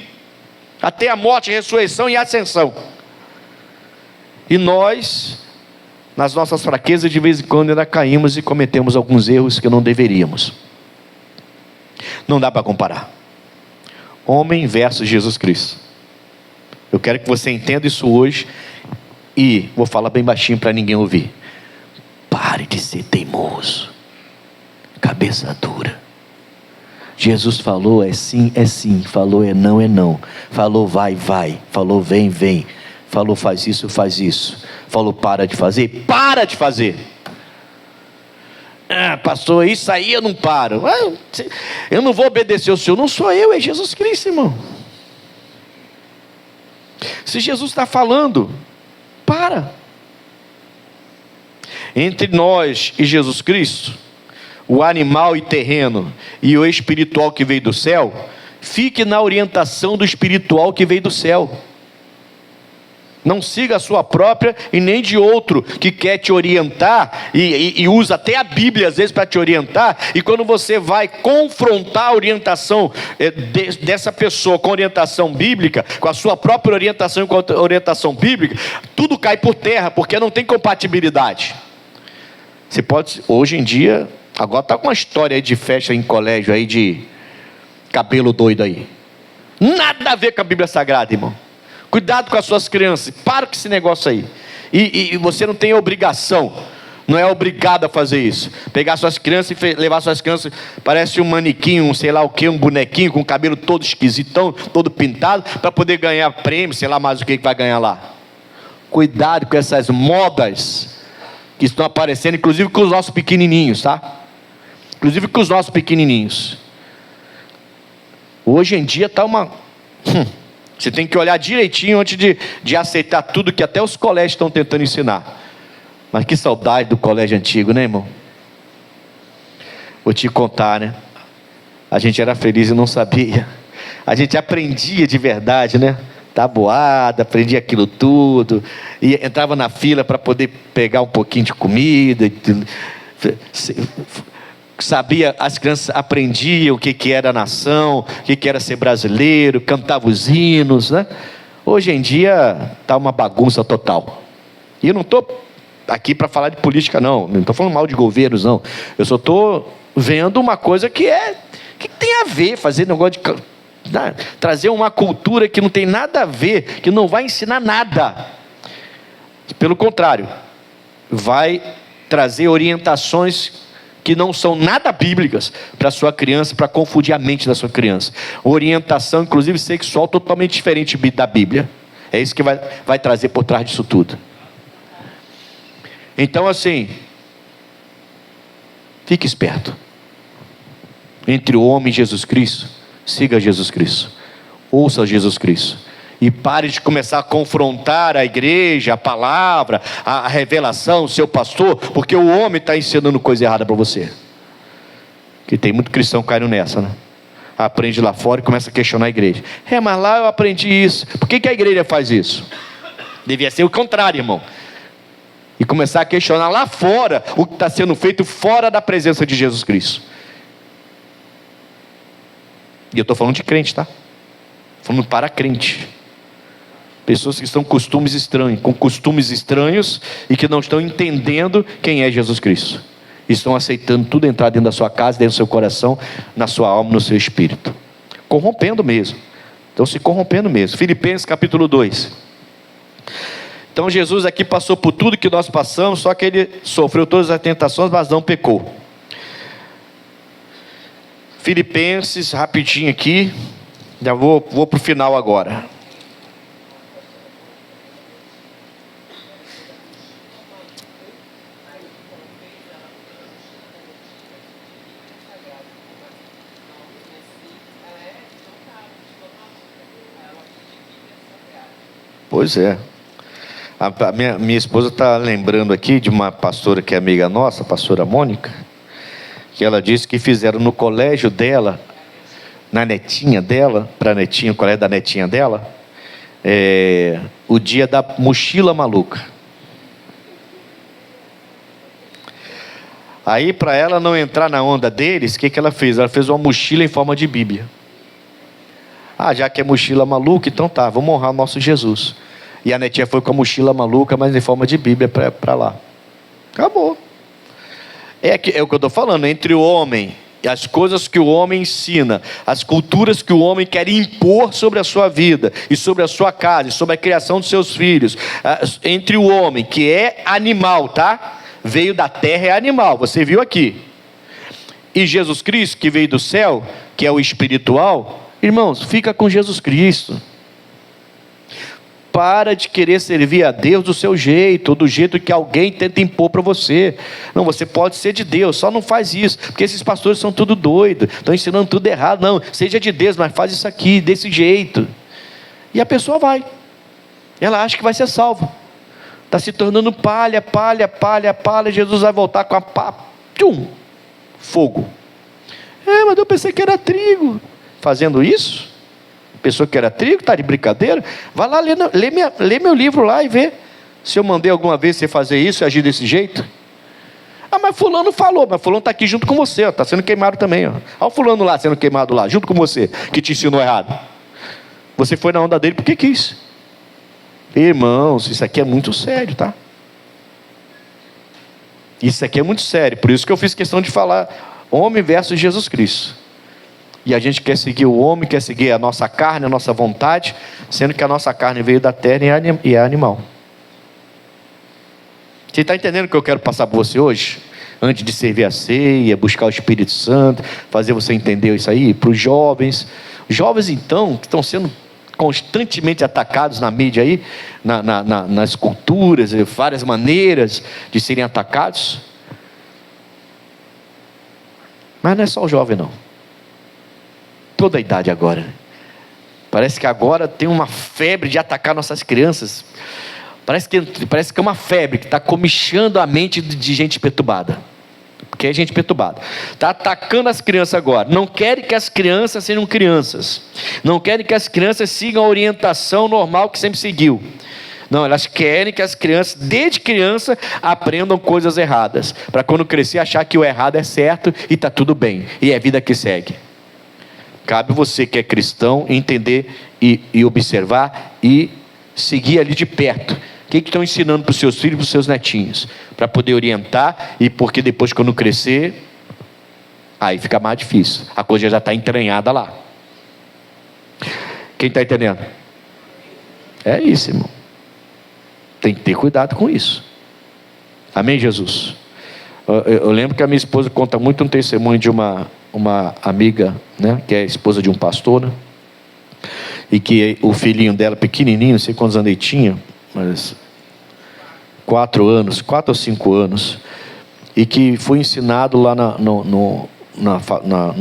até a morte, ressurreição e ascensão. E nós, nas nossas fraquezas, de vez em quando ainda caímos e cometemos alguns erros que não deveríamos. Não dá para comparar homem versus Jesus Cristo. Eu quero que você entenda isso hoje. E vou falar bem baixinho para ninguém ouvir. Pare de ser teimoso, cabeça dura. Jesus falou é sim, falou é não, falou vai, falou vem, falou faz isso, falou para de fazer. Pastor, isso aí eu não paro. Eu não vou obedecer ao Senhor. Não sou eu, é Jesus Cristo, irmão. Se Jesus está falando, para. Entre nós e Jesus Cristo, o animal e terreno e o espiritual que veio do céu, fique na orientação do espiritual que veio do céu. Não siga a sua própria e nem de outro que quer te orientar e usa até a Bíblia às vezes para te orientar. E quando você vai confrontar a orientação dessa pessoa com a orientação bíblica, com a sua própria orientação e com a orientação bíblica, tudo cai por terra, porque não tem compatibilidade. Você pode, hoje em dia, agora está com uma história aí de festa em colégio aí de cabelo doido aí. Nada a ver com a Bíblia Sagrada, irmão. Cuidado com as suas crianças, para com esse negócio aí. E você não tem obrigação, não é obrigado a fazer isso. Pegar suas crianças e levar suas crianças, parece um manequim, um sei lá o que, um bonequinho com o cabelo todo esquisitão, todo pintado, para poder ganhar prêmio, sei lá mais o que vai ganhar lá. Cuidado com essas modas que estão aparecendo, inclusive com os nossos pequenininhos, tá? Inclusive com os nossos pequenininhos. Hoje em dia está uma... Você tem que olhar direitinho antes de aceitar tudo que até os colégios estão tentando ensinar. Mas que saudade do colégio antigo, né, irmão? Vou te contar, né? A gente era feliz e não sabia. A gente aprendia de verdade, né? tabuada, aprendia aquilo tudo, e entrava na fila para poder pegar um pouquinho de comida, sabia, as crianças aprendiam o que era nação, o que era ser brasileiro, cantavam os hinos, né? Hoje em dia está uma bagunça total. E eu não estou aqui para falar de política, não estou falando mal de governos, não. Eu só estou vendo uma coisa que tem a ver, fazer negócio de trazer uma cultura que não tem nada a ver, que não vai ensinar nada. Pelo contrário, vai trazer orientações que não são nada bíblicas para a sua criança, para confundir a mente da sua criança. Orientação, inclusive sexual, totalmente diferente da Bíblia. É isso que vai trazer por trás disso tudo. Então, assim, fique esperto. Entre o homem e Jesus Cristo, siga Jesus Cristo. Ouça Jesus Cristo. E pare de começar a confrontar a igreja, a palavra, a revelação, o seu pastor, porque o homem está ensinando coisa errada para você. Que tem muito cristão caindo nessa, né? Aprende lá fora e começa a questionar a igreja. Mas lá eu aprendi isso. Por que a igreja faz isso? Devia ser o contrário, irmão. E começar a questionar lá fora o que está sendo feito fora da presença de Jesus Cristo. E eu estou falando de crente, tá? Falando para crente. Pessoas que estão com costumes estranhos e que não estão entendendo quem é Jesus Cristo. Estão aceitando tudo entrar dentro da sua casa, dentro do seu coração, na sua alma, no seu espírito. Corrompendo mesmo. Estão se corrompendo mesmo. Filipenses capítulo 2. Então Jesus aqui passou por tudo que nós passamos, só que ele sofreu todas as tentações, mas não pecou. Filipenses, rapidinho aqui. Já vou para o final agora. Pois é. A minha esposa está lembrando aqui de uma pastora que é amiga nossa, a pastora Mônica, que ela disse que fizeram no colégio dela, na netinha dela, para a netinha, o colégio da netinha dela, o dia da mochila maluca. Aí, para ela não entrar na onda deles, o que ela fez? Ela fez uma mochila em forma de Bíblia. Já que é mochila maluca, então tá, vamos honrar o nosso Jesus. E a netinha foi com a mochila maluca, mas em forma de Bíblia para lá. Acabou. É o que eu estou falando, entre o homem, as coisas que o homem ensina, as culturas que o homem quer impor sobre a sua vida, e sobre a sua casa, e sobre a criação dos seus filhos, entre o homem, que é animal, tá? Veio da terra, é animal, você viu aqui. E Jesus Cristo, que veio do céu, que é o espiritual, irmãos, fica com Jesus Cristo. Para de querer servir a Deus do seu jeito, ou do jeito que alguém tenta impor para você. Não, você pode ser de Deus, só não faz isso, porque esses pastores são tudo doidos, estão ensinando tudo errado. Não, seja de Deus, mas faz isso aqui, desse jeito. E a pessoa vai, ela acha que vai ser salva, está se tornando palha. Jesus vai voltar com a pá, fogo. Mas eu pensei que era trigo. Fazendo isso, pessoa que era trigo, está de brincadeira. Vai lá, lê meu livro lá e vê se eu mandei alguma vez você fazer isso e agir desse jeito. Mas fulano falou, mas fulano está aqui junto com você, está sendo queimado também. Olha o fulano lá sendo queimado lá, junto com você, que te ensinou errado. Você foi na onda dele porque quis. Irmãos, isso aqui é muito sério, tá? Isso aqui é muito sério, por isso que eu fiz questão de falar homem versus Jesus Cristo. E a gente quer seguir o homem, quer seguir a nossa carne, a nossa vontade, sendo que a nossa carne veio da terra e é animal. Você está entendendo o que eu quero passar por você hoje? Antes de servir a ceia, buscar o Espírito Santo, fazer você entender isso aí, para os jovens. Jovens, então, que estão sendo constantemente atacados na mídia aí, nas culturas, várias maneiras de serem atacados. Mas não é só o jovem, não. Toda a idade agora. Parece que agora tem uma febre de atacar nossas crianças. Parece que é uma febre que está comichando a mente de gente perturbada. porque é gente perturbada. Está atacando as crianças agora. Não querem que as crianças sejam crianças. Não querem que as crianças sigam a orientação normal que sempre seguiu. Não, elas querem que as crianças, desde criança, aprendam coisas erradas. Para quando crescer, achar que o errado é certo e está tudo bem. E é a vida que segue. Cabe você que é cristão entender e observar e seguir ali de perto. O que estão ensinando para os seus filhos e para os seus netinhos? Para poder orientar, e porque depois, quando crescer, aí fica mais difícil. A coisa já está entranhada lá. Quem está entendendo? É isso, irmão. Tem que ter cuidado com isso. Amém, Jesus? Eu lembro que a minha esposa conta muito um testemunho de uma amiga, né, que é esposa de um pastor, né, e que o filhinho dela, pequenininho, não sei quantos anos ele tinha, mas 4 ou 5 anos, e que foi ensinado lá no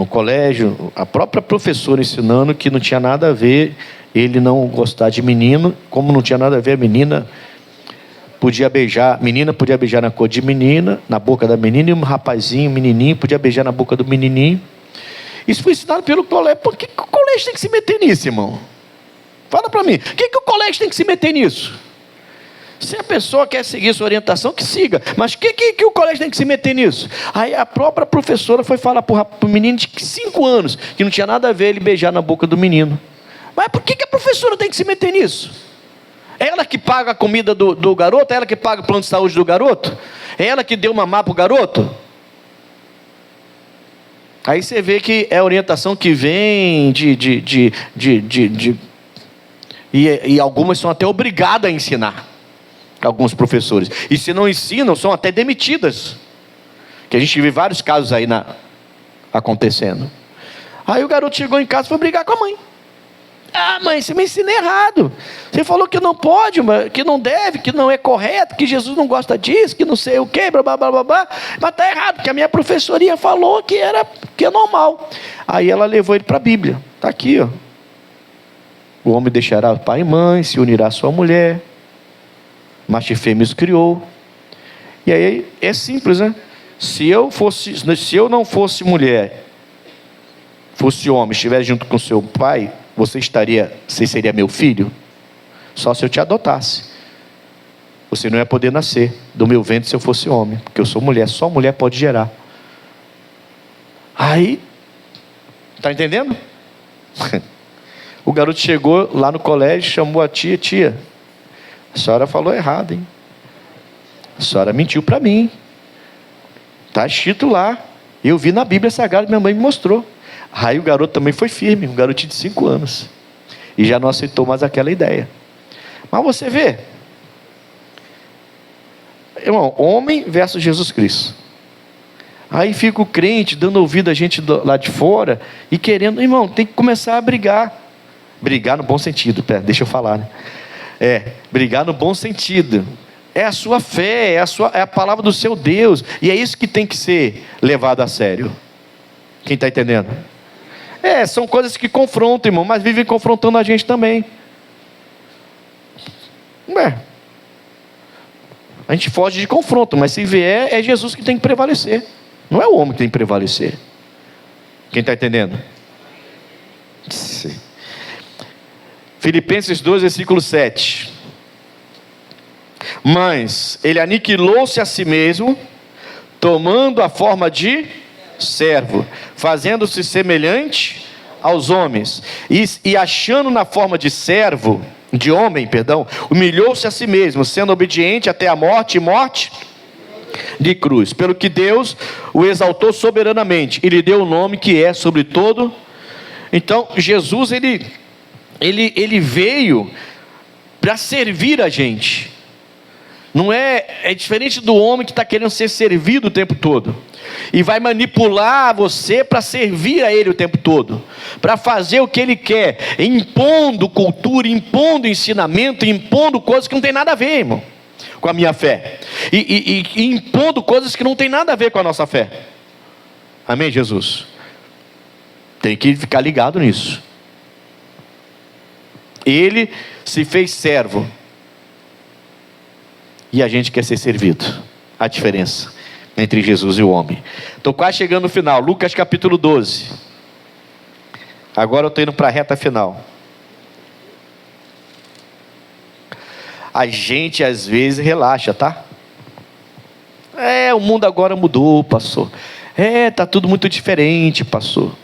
colégio, a própria professora ensinando que não tinha nada a ver ele não gostar de menino, como não tinha nada a ver a menina podia beijar na cor de menina, na boca da menina, e um rapazinho, menininho, podia beijar na boca do menininho. Isso foi ensinado pelo colégio. Por que o colégio tem que se meter nisso, irmão? Fala para mim, por que o colégio tem que se meter nisso? Se a pessoa quer seguir sua orientação, que siga. Mas o que o colégio tem que se meter nisso? Aí a própria professora foi falar para o menino de 5 anos, que não tinha nada a ver ele beijar na boca do menino. Mas por que a professora tem que se meter nisso? É ela que paga a comida do garoto? É ela que paga o plano de saúde do garoto? É ela que deu mamar para o garoto? Aí você vê que é a orientação que vem e algumas são até obrigadas a ensinar. Alguns professores. E se não ensinam, são até demitidas. Que a gente vê vários casos aí acontecendo. Aí o garoto chegou em casa e foi brigar com a mãe. Ah, mãe, você me ensina errado. Você falou que não pode, que não deve, que não é correto, que Jesus não gosta disso, que não sei o quê, blá, blá, blá, blá, blá. Mas está errado, porque a minha professoria falou que é normal. Aí ela levou ele para a Bíblia. Está aqui, ó. O homem deixará pai e mãe, se unirá à sua mulher. Macho e fêmea os criou. E aí é simples, né? Se eu não fosse mulher, fosse homem, estivesse junto com seu pai, você seria meu filho? Só se eu te adotasse. Você não ia poder nascer do meu ventre se eu fosse homem, porque eu sou mulher, só mulher pode gerar. Aí, tá entendendo? O garoto chegou lá no colégio, chamou a tia, a senhora falou errado, hein? A senhora mentiu para mim. Está escrito lá. Eu vi na Bíblia Sagrada, minha mãe me mostrou. Aí o garoto também foi firme, um garotinho de 5 anos. E já não aceitou mais aquela ideia. Mas você vê, irmão, homem versus Jesus Cristo. Aí fica o crente dando ouvido a gente lá de fora e querendo, irmão, tem que começar a brigar. Brigar no bom sentido, deixa eu falar, né? Brigar no bom sentido. É a sua fé, é a palavra do seu Deus. E é isso que tem que ser levado a sério. Quem está entendendo? São coisas que confrontam, irmão, mas vivem confrontando a gente também. A gente foge de confronto, mas se vier, é Jesus que tem que prevalecer. Não é o homem que tem que prevalecer. Quem está entendendo? Sim. Filipenses 2, versículo 7. Mas ele aniquilou-se a si mesmo, tomando a forma de servo, fazendo-se semelhante aos homens, e achando na forma de servo, de homem, humilhou-se a si mesmo, sendo obediente até a morte, e morte de cruz, pelo que Deus o exaltou soberanamente, e lhe deu o nome que é sobre todo. Então Jesus, ele veio para servir a gente. Não é diferente do homem que está querendo ser servido o tempo todo e vai manipular você para servir a ele o tempo todo, para fazer o que ele quer, impondo cultura, impondo ensinamento, impondo coisas que não tem nada a ver, irmão, com a minha fé, e impondo coisas que não tem nada a ver com a nossa fé. Amém, Jesus? Tem que ficar ligado nisso. Ele se fez servo e a gente quer ser servido. A diferença. entre Jesus e o homem. Estou quase chegando no final. Lucas capítulo 12. Agora eu estou indo para a reta final. A gente às vezes relaxa, tá? O mundo agora mudou, pastor. Tá tudo muito diferente, pastor.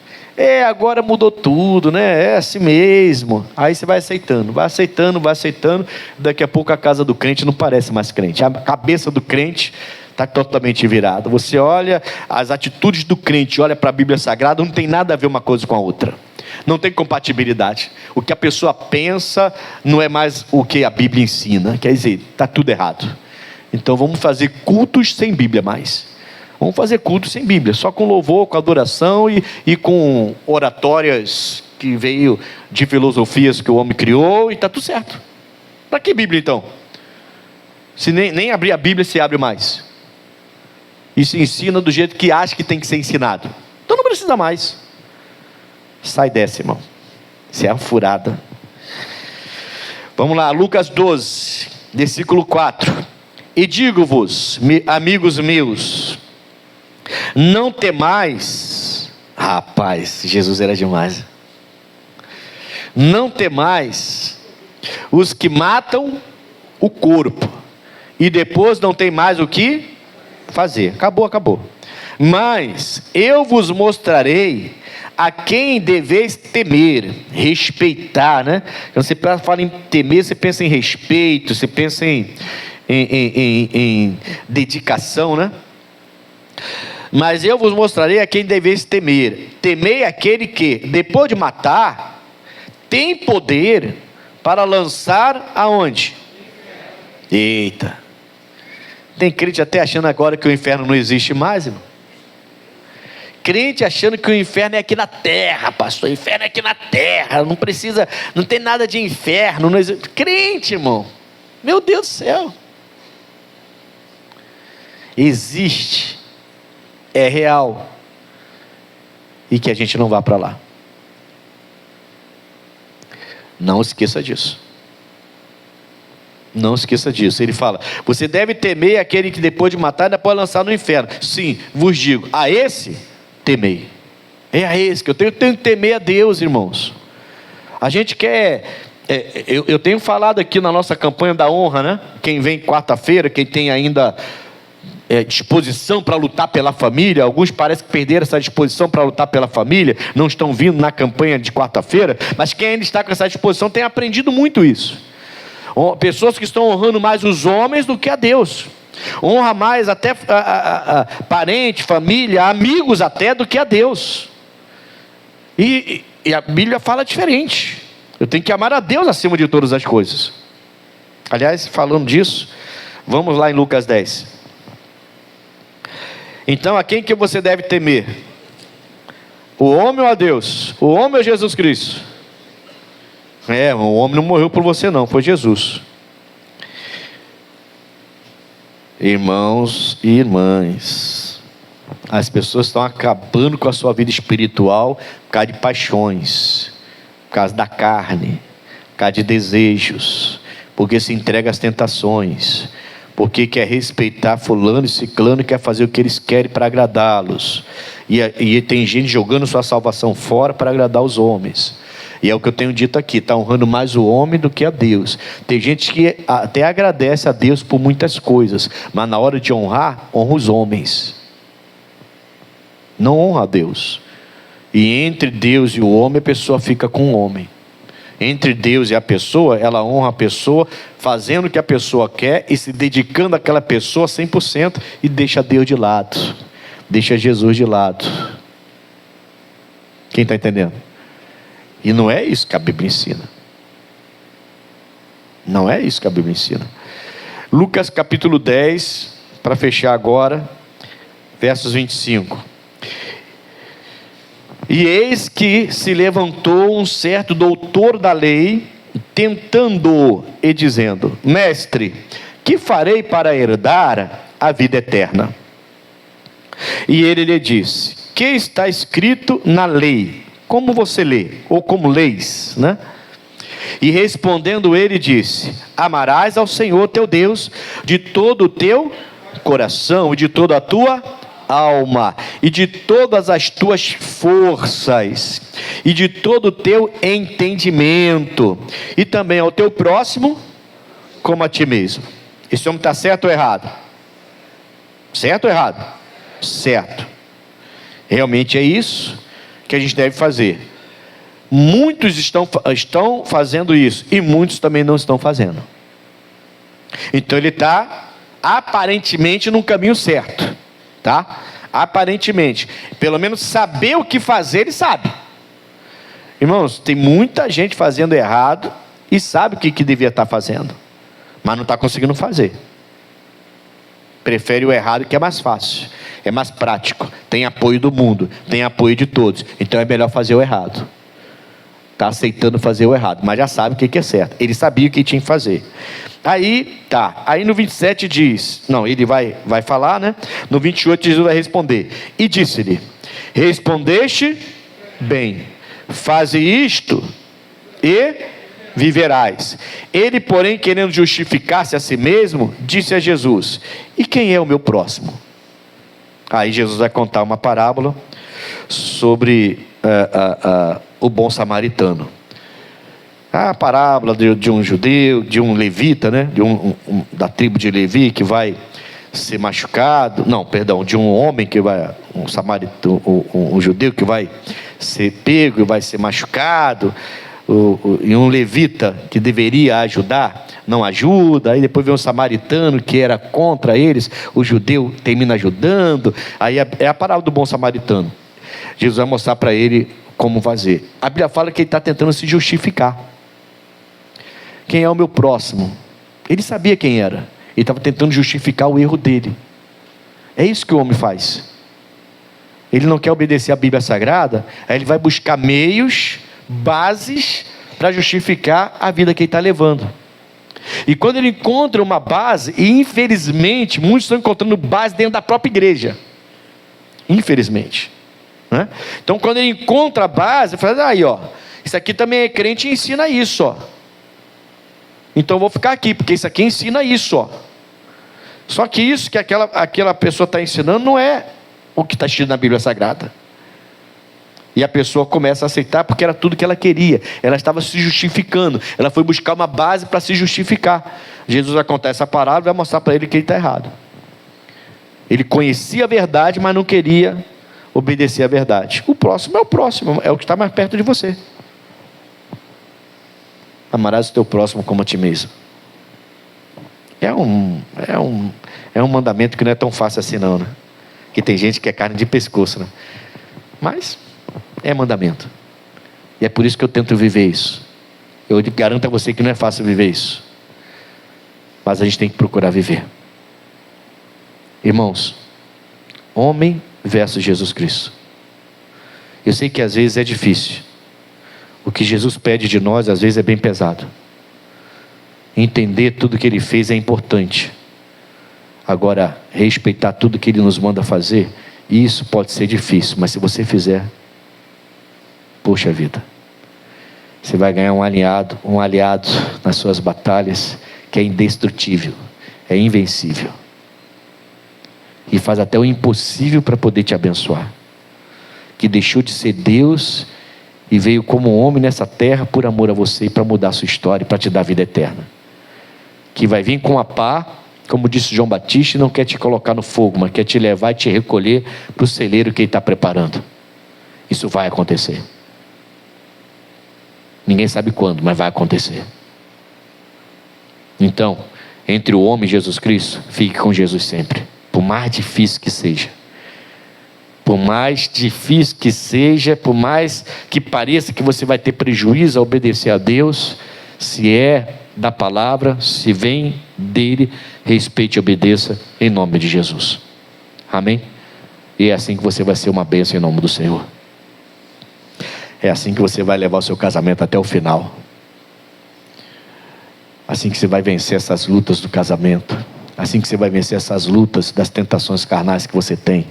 Agora mudou tudo, né? É assim mesmo. Aí você vai aceitando. Daqui a pouco a casa do crente não parece mais crente. A cabeça do crente está totalmente virada. Você olha as atitudes do crente, olha para a Bíblia Sagrada, não tem nada a ver uma coisa com a outra. Não tem compatibilidade. O que a pessoa pensa não é mais o que a Bíblia ensina. Quer dizer, está tudo errado. Então vamos fazer cultos sem Bíblia mais. Vamos fazer cultos sem Bíblia, só com louvor, com adoração e com oratórias que veio de filosofias que o homem criou, e está tudo certo. Para que Bíblia então? Se nem abrir a Bíblia se abre mais. E se ensina do jeito que acha que tem que ser ensinado. Então não precisa mais. Sai dessa, irmão. Isso é a furada. Vamos lá, Lucas 12, versículo 4. E digo-vos, amigos meus, não temais. Rapaz, Jesus era demais. Não temais os que matam o corpo, e depois não tem mais o que fazer. Acabou. Mas eu vos mostrarei a quem deveis temer, respeitar, né? Quando você fala em temer, você pensa em respeito, você pensa em dedicação, né? Mas eu vos mostrarei a quem deveis temer. Temei aquele que, depois de matar, tem poder para lançar aonde? Eita! Tem crente até achando agora que o inferno não existe mais, irmão. Crente achando que o inferno é aqui na terra, pastor. O inferno é aqui na terra. Não tem nada de inferno. Não existe. Crente, irmão. Meu Deus do céu. Existe. É real. E que a gente não vá para lá. Não esqueça disso. Não esqueça disso. Ele fala: você deve temer aquele que depois de matar ainda pode lançar no inferno. Sim, vos digo, a esse temei. É a esse que eu tenho que temer a Deus, irmãos. A gente quer... eu tenho falado aqui na nossa campanha da honra, né? Quem vem quarta-feira, quem tem ainda disposição para lutar pela família, alguns parecem que perderam essa disposição para lutar pela família, não estão vindo na campanha de quarta-feira, mas quem ainda está com essa disposição tem aprendido muito isso. Pessoas que estão honrando mais os homens do que a Deus. Honra mais até parente, família, amigos até do que a Deus. E a Bíblia fala diferente. Eu tenho que amar a Deus acima de todas as coisas. Aliás, falando disso, vamos lá em Lucas 10. Então, a quem que você deve temer? O homem ou a Deus? O homem ou Jesus Cristo? O homem não morreu por você não, foi Jesus. Irmãos e irmãs, as pessoas estão acabando com a sua vida espiritual por causa de paixões, por causa da carne, por causa de desejos, porque se entrega às tentações, porque quer respeitar fulano e ciclano e quer fazer o que eles querem para agradá-los, e tem gente jogando sua salvação fora para agradar os homens. E é o que eu tenho dito aqui, está honrando mais o homem do que a Deus. Tem gente que até agradece a Deus por muitas coisas, mas na hora de honra os homens. Não honra a Deus. E entre Deus e o homem, a pessoa fica com o homem. Entre Deus e a pessoa, ela honra a pessoa, fazendo o que a pessoa quer e se dedicando àquela pessoa 100%, e deixa Deus de lado. Deixa Jesus de lado. Quem está entendendo? E não é isso que a Bíblia ensina. Não é isso que a Bíblia ensina. Lucas capítulo 10, para fechar agora, versos 25. E eis que se levantou um certo doutor da lei, tentando-o e dizendo: mestre, que farei para herdar a vida eterna? E ele lhe disse: que está escrito na lei? Como você lê? Ou como leis, né? E respondendo ele disse: amarás ao Senhor teu Deus de todo o teu coração e de toda a tua alma e de todas as tuas forças e de todo o teu entendimento, e também ao teu próximo como a ti mesmo. Esse homem está certo ou errado? Certo ou errado? Certo. Realmente é isso que a gente deve fazer. Muitos estão fazendo isso e muitos também não estão fazendo. Então ele está aparentemente no caminho certo, tá? Aparentemente, pelo menos saber o que fazer ele sabe. Irmãos, tem muita gente fazendo errado e sabe o que devia estar fazendo, mas não está conseguindo fazer. Prefere o errado, que é mais fácil, é mais prático, tem apoio do mundo, tem apoio de todos, então é melhor fazer o errado. Está aceitando fazer o errado, mas já sabe o que é certo. Ele sabia o que tinha que fazer. Aí no 27 diz, não, ele vai falar, né? No 28 Jesus vai responder, e disse-lhe: respondeste bem, faze isto e viverás. Ele, porém, querendo justificar-se a si mesmo, disse a Jesus: e quem é o meu próximo? Aí Jesus vai contar uma parábola sobre o bom samaritano. A parábola de um judeu, de um levita, né? Da tribo de Levi, que vai ser machucado. Não, perdão, de um homem que vai, um samaritano, um judeu que vai ser pego e vai ser machucado. E um levita que deveria ajudar, não ajuda. Aí depois vem um samaritano que era contra eles, o judeu termina ajudando. Aí é a parábola do bom samaritano. Jesus vai mostrar para ele como fazer. A Bíblia fala que ele está tentando se justificar. Quem é o meu próximo? Ele sabia quem era, ele estava tentando justificar o erro dele. É isso que o homem faz. Ele não quer obedecer a Bíblia Sagrada, aí ele vai buscar meios, bases para justificar a vida que ele está levando. E quando ele encontra uma base, e infelizmente muitos estão encontrando base dentro da própria igreja, infelizmente, né? Então quando ele encontra a base, ele fala: aí ó, isso aqui também é crente e ensina isso, ó. Então eu vou ficar aqui, porque isso aqui ensina isso, ó. Só que isso que aquela pessoa está ensinando não é o que está escrito na Bíblia Sagrada. E a pessoa começa a aceitar porque era tudo que ela queria. Ela estava se justificando. Ela foi buscar uma base para se justificar. Jesus vai contar essa parábola e vai mostrar para ele que ele está errado. Ele conhecia a verdade, mas não queria obedecer a verdade. O próximo é o próximo, é o que está mais perto de você. Amarás o teu próximo como a ti mesmo. É um mandamento que não é tão fácil assim não, né? Que tem gente que é carne de pescoço, né? Mas é mandamento. E é por isso que eu tento viver isso. Eu garanto a você que não é fácil viver isso. Mas a gente tem que procurar viver. Irmãos, homem versus Jesus Cristo. Eu sei que às vezes é difícil. O que Jesus pede de nós, às vezes, é bem pesado. Entender tudo que Ele fez é importante. Agora, respeitar tudo que Ele nos manda fazer, isso pode ser difícil, mas se você fizer, poxa vida, você vai ganhar um aliado nas suas batalhas, que é indestrutível, é invencível. E faz até o impossível para poder te abençoar. Que deixou de ser Deus e veio como homem nessa terra por amor a você e para mudar a sua história e para te dar vida eterna. Que vai vir com a pá, como disse João Batista, e não quer te colocar no fogo, mas quer te levar e te recolher para o celeiro que Ele está preparando. Isso vai acontecer. Ninguém sabe quando, mas vai acontecer. Então, entre o homem e Jesus Cristo, fique com Jesus sempre, por mais difícil que seja. Por mais difícil que seja, por mais que pareça que você vai ter prejuízo a obedecer a Deus, se é da palavra, se vem dele, respeite e obedeça em nome de Jesus. Amém? E é assim que você vai ser uma bênção em nome do Senhor. É assim que você vai levar o seu casamento até o final. Assim que você vai vencer essas lutas do casamento. Assim que você vai vencer essas lutas das tentações carnais que você tem.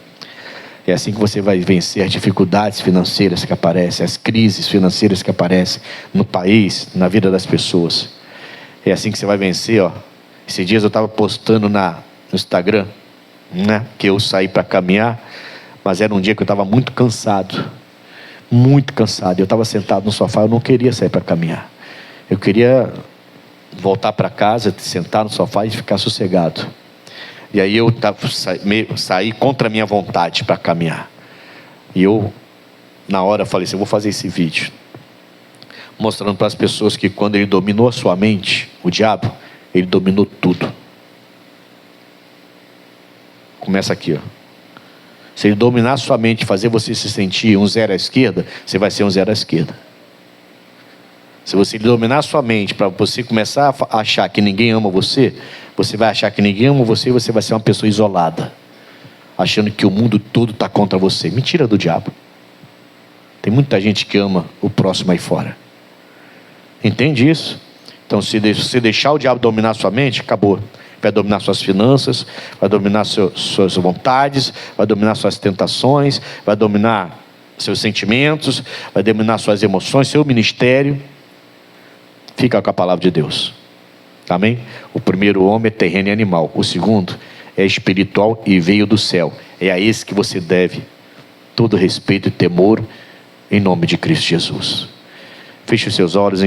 É assim que você vai vencer as dificuldades financeiras que aparecem, as crises financeiras que aparecem no país, na vida das pessoas. É assim que você vai vencer, ó. Esses dias eu estava postando no Instagram né? Que eu saí para caminhar, mas era um dia que eu estava muito cansado. Muito cansado. Eu estava sentado no sofá, eu não queria sair para caminhar. Eu queria voltar para casa, sentar no sofá e ficar sossegado. E aí eu saí contra a minha vontade para caminhar. E eu, na hora, falei assim, eu vou fazer esse vídeo, mostrando para as pessoas que quando ele dominou a sua mente, o diabo, ele dominou tudo. Começa aqui, ó. Se ele dominar a sua mente, fazer você se sentir um zero à esquerda, você vai ser um zero à esquerda. Se você dominar a sua mente para você começar a achar que ninguém ama você, você vai achar que ninguém ama você e você vai ser uma pessoa isolada, achando que o mundo todo está contra você. Mentira do diabo. Tem muita gente que ama o próximo aí fora. Entende isso? Então, se você deixar o diabo dominar a sua mente, acabou. Vai dominar suas finanças, vai dominar suas vontades, vai dominar suas tentações, vai dominar seus sentimentos, vai dominar suas emoções, seu ministério. Fica com a palavra de Deus. Amém? O primeiro homem é terreno e animal. O segundo é espiritual e veio do céu. É a esse que você deve todo respeito e temor, em nome de Cristo Jesus. Feche os seus olhos.